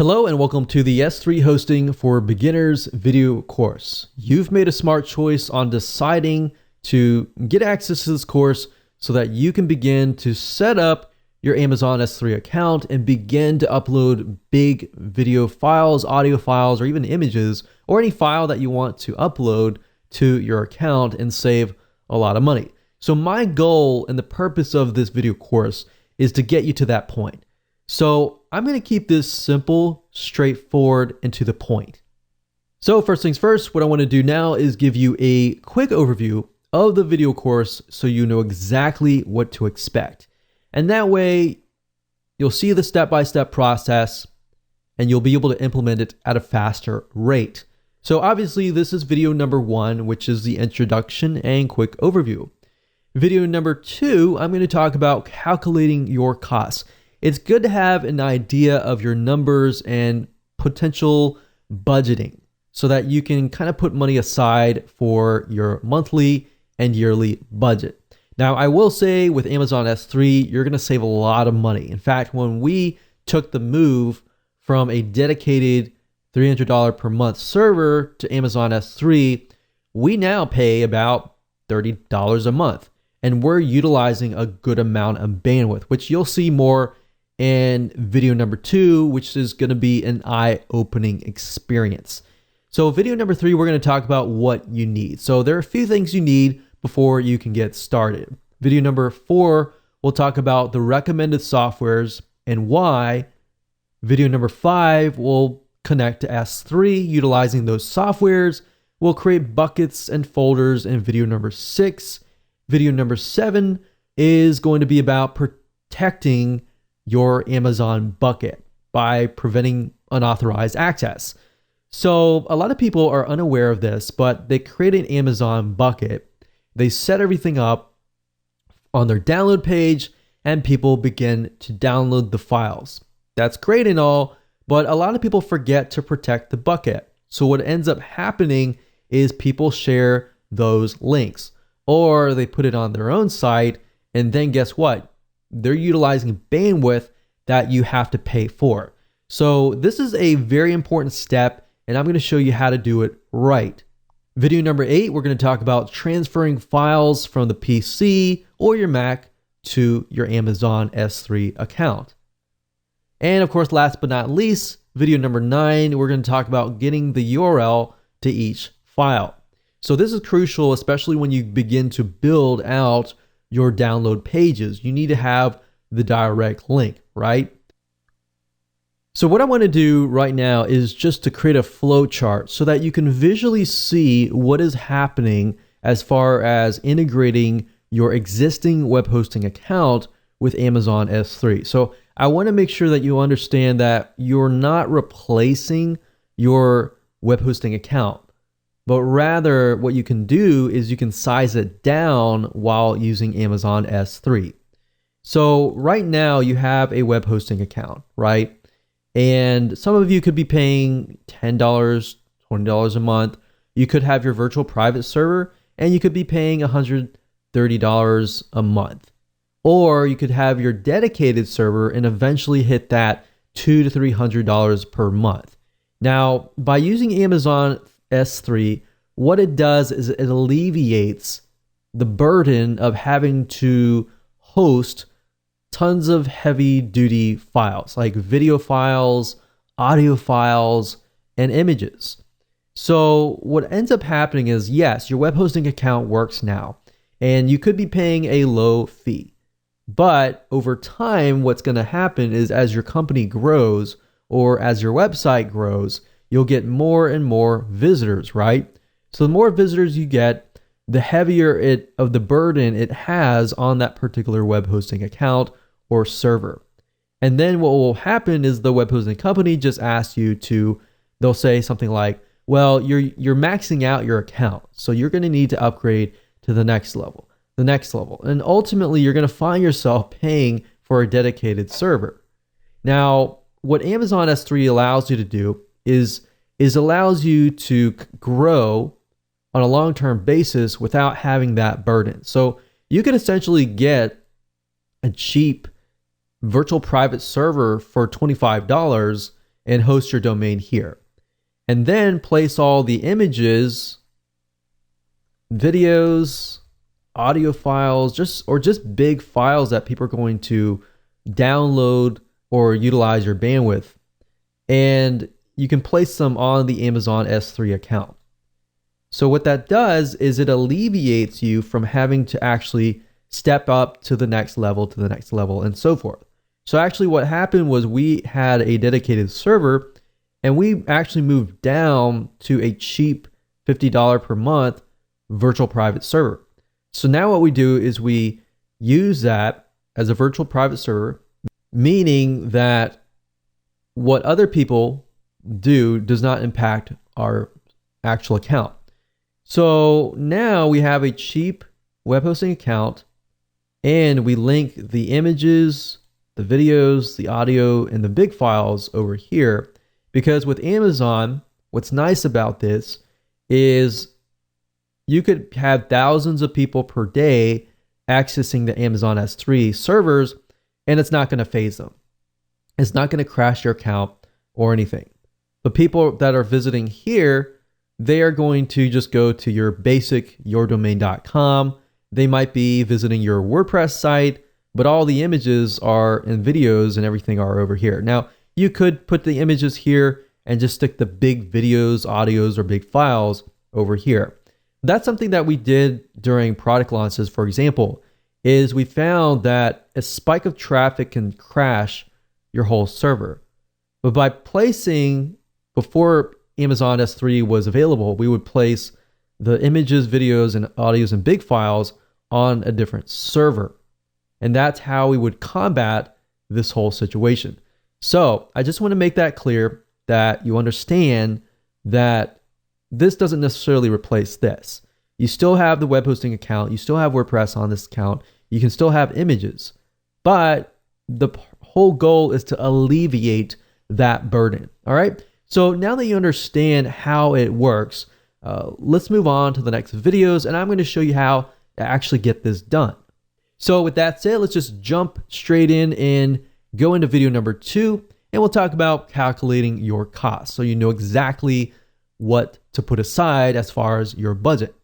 Hello and welcome to the S3 Hosting for Beginners video course. You've made a smart choice on deciding to get access to this course so that you can begin to set up your Amazon S3 account and begin to upload big video files, audio files, or even images, or any file that you want to upload to your account and save a lot of money. So my goal and the purpose of this video course is to get you to that point. So I'm going to keep this simple, straightforward, and to the point. So first things first, what I want to do now is give you a quick overview of the video course so you know exactly what to expect. And that way you'll see the step-by-step process and you'll be able to implement it at a faster rate. So obviously this is video number 1, which is the introduction and quick overview. Video number 2, I'm going to talk about calculating your costs. It's good to have an idea of your numbers and potential budgeting so that you can kind of put money aside for your monthly and yearly budget. Now, I will say with Amazon S3, you're going to save a lot of money. In fact, when we took the move from a dedicated $300 per month server to Amazon S3, we now pay about $30 a month. And we're utilizing a good amount of bandwidth, which you'll see more in video number 2, which is going to be an eye-opening experience. So video number 3, we're going to talk about what you need. So there are a few things you need before you can get started. Video number 4, we'll talk about the recommended softwares and why. Video number 5, we'll connect to S3 utilizing those softwares. We'll create buckets and folders in video number 6. Video number 7 is going to be about protecting your Amazon bucket by preventing unauthorized access. So a lot of people are unaware of this, but they create an Amazon bucket. They set everything up on their download page and people begin to download the files. That's great and all, but a lot of people forget to protect the bucket. So what ends up happening is people share those links or they put it on their own site, and then guess what? They're utilizing bandwidth that you have to pay for. So this is a very important step, and I'm going to show you how to do it right. Video number 8, we're going to talk about transferring files from the PC or your Mac to your Amazon S3 account. And of course, last but not least, video number 9, we're going to talk about getting the URL to each file. So this is crucial, especially when you begin to build out your download pages. You need to have the direct link, right? So what I want to do right now is just to create a flow chart so that you can visually see what is happening as far as integrating your existing web hosting account with Amazon S3. So I want to make sure that you understand that you're not replacing your web hosting account, but rather what you can do is you can size it down while using Amazon S3. So right now you have a web hosting account, right? And some of you could be paying $10, $20 a month. You could have your virtual private server and you could be paying $130 a month. Or you could have your dedicated server and eventually hit that $200 to $300 per month. Now, by using Amazon S3, what it does is it alleviates the burden of having to host tons of heavy duty files like video files, audio files, and images. So what ends up happening is, yes, your web hosting account works now and you could be paying a low fee. But over time, what's going to happen is as your company grows or as your website grows, you'll get more and more visitors, right? So the more visitors you get, the heavier of the burden it has on that particular web hosting account or server. And then what will happen is the web hosting company just asks you to, they'll say something like, well, you're maxing out your account, so you're going to need to upgrade to the next level. And ultimately you're going to find yourself paying for a dedicated server. Now, what Amazon S3 allows you to do is allows you to grow on a long-term basis without having that burden. So you can essentially get a cheap virtual private server for $25 and host your domain here. And then place all the images, videos, audio files, just big files that people are going to download or utilize your bandwidth. And you can place them on the Amazon S3 account. So what that does is it alleviates you from having to actually step up to the next level, and so forth. So actually what happened was we had a dedicated server, and we actually moved down to a cheap $50 per month virtual private server. So now what we do is we use that as a virtual private server, meaning that what other people do does not impact our actual account. So now we have a cheap web hosting account, and we link the images, the videos, the audio, and the big files over here. Because with Amazon, what's nice about this is you could have thousands of people per day accessing the Amazon S3 servers, and it's not going to phase them. It's not going to crash your account or anything. But people that are visiting here, they are going to just go to your basic yourdomain.com. They might be visiting your WordPress site, but all the images are and videos and everything are over here. Now, you could put the images here and just stick the big videos, audios, or big files over here. That's something that we did during product launches, for example, is we found that a spike of traffic can crash your whole server. But by placing, before Amazon S3 was available, we would place the images, videos, and audios and big files on a different server. And that's how we would combat this whole situation. So I just want to make that clear, that you understand that this doesn't necessarily replace this. You still have the web hosting account. You still have WordPress on this account. You can still have images. But the whole goal is to alleviate that burden. All right. So now that you understand how it works, let's move on to the next videos, and I'm going to show you how to actually get this done. So with that said, let's just jump straight in and go into video number 2, and we'll talk about calculating your costs so you know exactly what to put aside as far as your budget.